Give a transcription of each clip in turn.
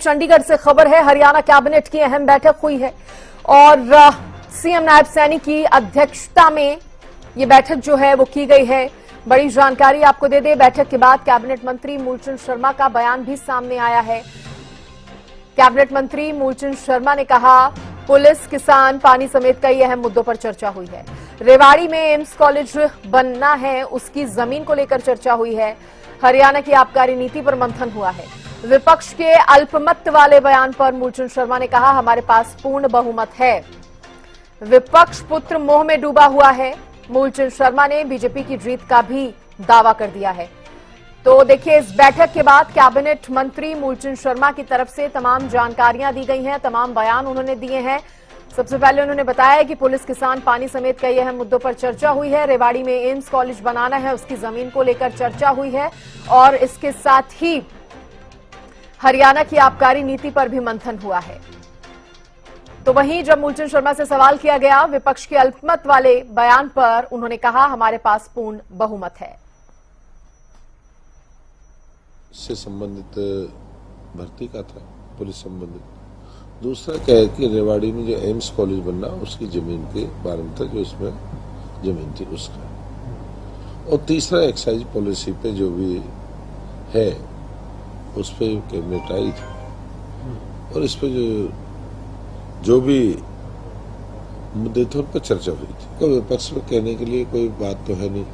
चंडीगढ़ से खबर है, हरियाणा कैबिनेट की अहम बैठक हुई है और सीएम नायब सैनी की अध्यक्षता में ये बैठक जो है वो की गई है। बड़ी जानकारी आपको दे दें, बैठक के बाद कैबिनेट मंत्री मूलचंद शर्मा का बयान भी सामने आया है। कैबिनेट मंत्री मूलचंद शर्मा ने कहा, पुलिस, किसान, पानी समेत कई अहम मुद्दों पर चर्चा हुई है। रेवाड़ी में एम्स कॉलेज बनना है, उसकी जमीन को लेकर चर्चा हुई है। हरियाणा की आबकारी नीति पर मंथन हुआ है। विपक्ष के अल्पमत वाले बयान पर मूलचंद शर्मा ने कहा, हमारे पास पूर्ण बहुमत है। विपक्ष पुत्र मोह में डूबा हुआ है। मूलचंद शर्मा ने बीजेपी की जीत का भी दावा कर दिया है। तो देखिए, इस बैठक के बाद कैबिनेट मंत्री मूलचंद शर्मा की तरफ से तमाम जानकारियां दी गई हैं, तमाम बयान उन्होंने दिए हैं। सबसे पहले उन्होंने बताया कि पुलिस, किसान, पानी समेत कई अहम मुद्दों पर चर्चा हुई है। रेवाड़ी में एम्स कॉलेज बनाना है, उसकी जमीन को लेकर चर्चा हुई है और इसके साथ ही हरियाणा की आबकारी नीति पर भी मंथन हुआ है। तो वहीं जब मूलचंद शर्मा से सवाल किया गया विपक्ष के अल्पमत वाले बयान पर, उन्होंने कहा, हमारे पास पूर्ण बहुमत है। से संबंधित भर्ती का था, पुलिस संबंधित। दूसरा क्या है कि रेवाड़ी में जो एम्स कॉलेज बनना, उसकी जमीन के बारे में था, जो उसमें जमीन थी उसका। और तीसरा एक्साइज पॉलिसी पे जो भी है उस पर कैबिनेट आई थी और इस पे जो भी मुद्दे थे उन पर चर्चा हुई थी। कोई विपक्ष में कहने के लिए कोई बात तो है नहीं।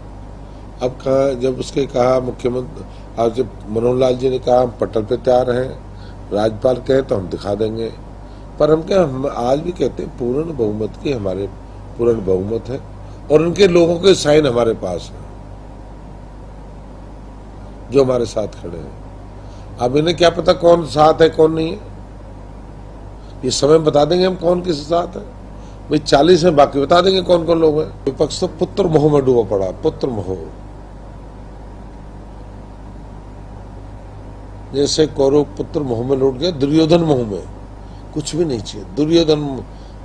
अब कहा, जब उसके कहा मुख्यमंत्री, आज जब मनोहर लाल जी ने कहा हम पटल पे तैयार हैं, राज्यपाल कहे तो हम दिखा देंगे, पर हम क्या, हम आज भी कहते हैं पूर्ण बहुमत की, हमारे पूर्ण बहुमत है और उनके लोगों के साइन हमारे पास है जो हमारे साथ खड़े हैं। अब इन्हें क्या पता कौन साथ है कौन नहीं है, ये समय बता देंगे हम कौन किस साथ है। भाई 40 में बाकी बता देंगे कौन कौन लोग हैं। विपक्ष तो पुत्र मोह में डूबा पड़ा, पुत्र मोह। जैसे कौरव पुत्र मोह में लौट गया, दुर्योधन मोह में कुछ भी नहीं चाहिए। दुर्योधन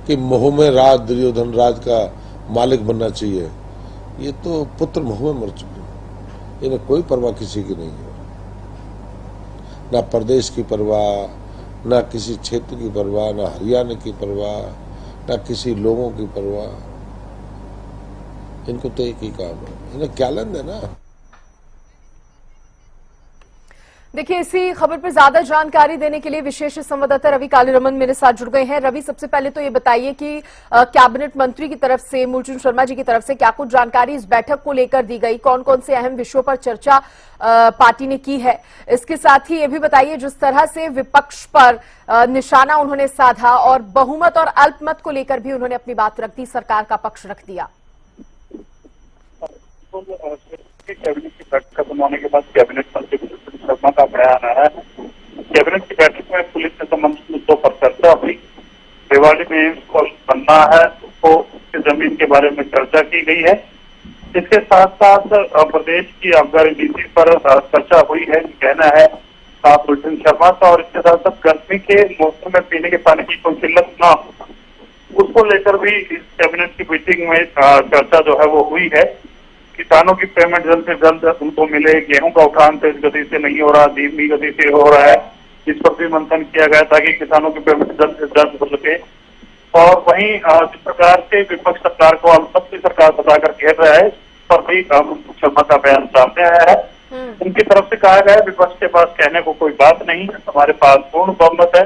के मोह में राज, दुर्योधन राज का मालिक बनना चाहिए। ये तो पुत्र मोह में मर चुके, इन्हें कोई परवाह किसी की नहीं है, ना प्रदेश की परवाह, ना किसी क्षेत्र की परवाह, ना हरियाणा की परवाह, ना किसी लोगों की परवाह। इनको तो एक ही काम है, इन्हें क्या लेना है ना। देखिए, इसी खबर पर ज्यादा जानकारी देने के लिए विशेष संवाददाता रवि कालीरमन मेरे साथ जुड़ गए हैं। रवि, सबसे पहले तो ये बताइए कि कैबिनेट मंत्री की तरफ से, मूलचंद शर्मा जी की तरफ से क्या कुछ जानकारी इस बैठक को लेकर दी गई, कौन कौन से अहम विषयों पर चर्चा पार्टी ने की है। इसके साथ ही ये भी बताइए, जिस तरह से विपक्ष पर निशाना उन्होंने साधा और बहुमत और अल्पमत को लेकर भी उन्होंने अपनी बात रख दी, सरकार का पक्ष रख दिया। कैबिनेट की बैठक बनवाने के बाद कैबिनेट मंत्री मूलचंद शर्मा का बयान आया है। कैबिनेट की बैठक में पुलिस से संबंधित मुद्दों पर चर्चा हुई। रेवाड़ी में एम्स कॉलेज बनना है, तो उसकी जमीन के बारे में चर्चा की गई है। इसके साथ साथ प्रदेश की आबकारी नीति पर चर्चा हुई है, कहना है मूलचंद शर्मा का। और इसके साथ साथ गर्मी के मौसम में पीने के पानी की कोई किल्लत न हो, उसको लेकर भी इस कैबिनेट की मीटिंग में चर्चा जो है वो हुई है। किसानों की पेमेंट जल्द से जल्द उनको मिले, गेहूं का उठान तेज गति से नहीं हो रहा, धीमी गति से हो रहा है, इस पर भी मंथन किया गया ताकि किसानों की पेमेंट जल्द से जल्द हो सके। और वहीं जिस प्रकार से विपक्ष सरकार को अल्पमत की सरकार बताकर कह रहा है, इस पर भी मूलचंद शर्मा का बयान सामने आया है। उनकी तरफ से कहा गया है, विपक्ष के पास कहने को कोई बात नहीं है, हमारे पास पूर्ण बहुमत है।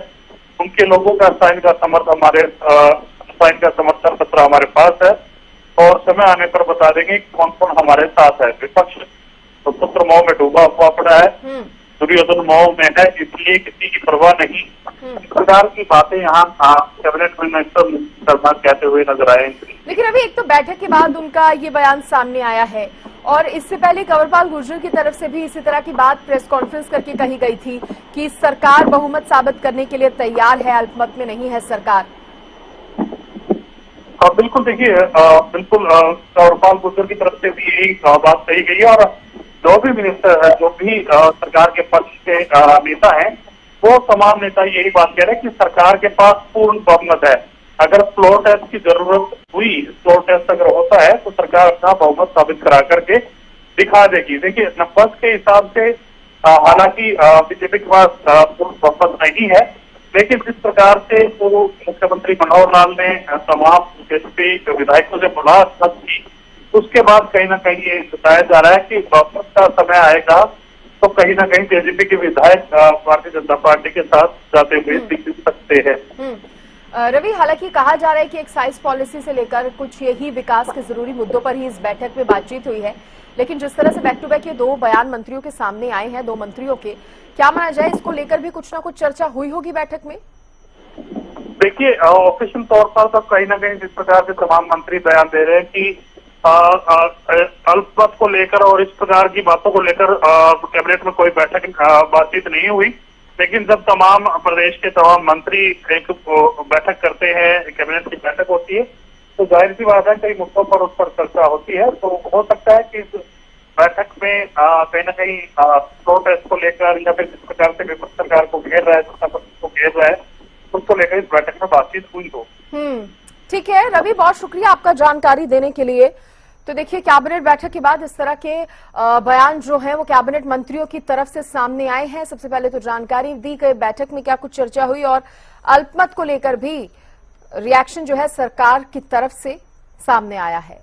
उनके लोगों का साइन का समर्थन पत्र हमारे पास है और समय आने पर बता देंगे कौन कौन हमारे साथ है। विपक्ष तो पुत्र मोह में डूबा हुआ पड़ा है, दुर्योधन मोह में है, इसलिए किसी की परवाह नहीं। इस प्रकार की बातें यहाँ कैबिनेट मिनिस्टर शर्मा कहते हुए नजर आए। लेकिन अभी एक तो बैठक के बाद उनका ये बयान सामने आया है और इससे पहले कंवरपाल गुर्जर की तरफ से भी इसी तरह की बात प्रेस कॉन्फ्रेंस करके कही गई थी कि सरकार बहुमत साबित करने के लिए तैयार है, अल्पमत में नहीं है सरकार। बिल्कुल, देखिए, बिल्कुल कंवरपाल गुर्जर की तरफ से भी यही बात कही गई है और जो भी मिनिस्टर है, जो भी सरकार के पक्ष के नेता हैं, वो तमाम नेता यही बात कह रहे हैं कि सरकार के पास पूर्ण बहुमत है। अगर फ्लोर टेस्ट की जरूरत हुई, फ्लोर टेस्ट अगर होता है तो सरकार अपना बहुमत साबित करा करके दिखा देगी। देखिए, नंबर्स के हिसाब से हालांकि बीजेपी के पास बहुमत नहीं है, लेकिन जिस प्रकार से वो मुख्यमंत्री मनोहर लाल ने तमाम बीजेपी विधायकों से मुलाकात की, उसके बाद कहीं ना कहीं ये बताया जा रहा है कि वापस का समय आएगा तो कहीं ना कहीं जेजेपी के विधायक भारतीय जनता पार्टी के साथ जाते हुए दिख सकते हैं। रवि, हालांकि कहा जा रहा है कि एक्साइज पॉलिसी से लेकर कुछ यही विकास के जरूरी मुद्दों पर ही इस बैठक में बातचीत हुई है, लेकिन जिस तरह से बैक टू बैक ये दो बयान मंत्रियों के सामने आए हैं, दो मंत्रियों के, क्या माना जाए इसको लेकर भी कुछ ना कुछ चर्चा हुई होगी बैठक में? देखिए, ऑफिशियल तौर पर तो कहीं ना कहीं जिस प्रकार से तमाम मंत्री बयान दे रहे हैं कि अल्पमत को लेकर और इस प्रकार की बातों को लेकर कैबिनेट में कोई बैठक बातचीत नहीं हुई, लेकिन जब तमाम प्रदेश के तमाम मंत्री एक बैठक करते हैं, कैबिनेट की बैठक होती है, तो जाहिर सी बात है कई मुद्दों पर उस पर चर्चा होती है। तो हो सकता है कि इस बैठक में कहीं ना कहीं प्रोटेस्ट को लेकर या फिर जिस प्रकार से विपक्ष सरकार को घेर रहा है, सत्ता पक्ष को घेर रहा है, उसको लेकर इस बैठक में बातचीत हुई हो। ठीक है रवि, बहुत शुक्रिया आपका जानकारी देने के लिए। तो देखिए, कैबिनेट बैठक के बाद इस तरह के बयान जो है वो कैबिनेट मंत्रियों की तरफ से सामने आए हैं। सबसे पहले तो जानकारी दी गई बैठक में क्या कुछ चर्चा हुई, और अल्पमत को लेकर भी रिएक्शन जो है सरकार की तरफ से सामने आया है।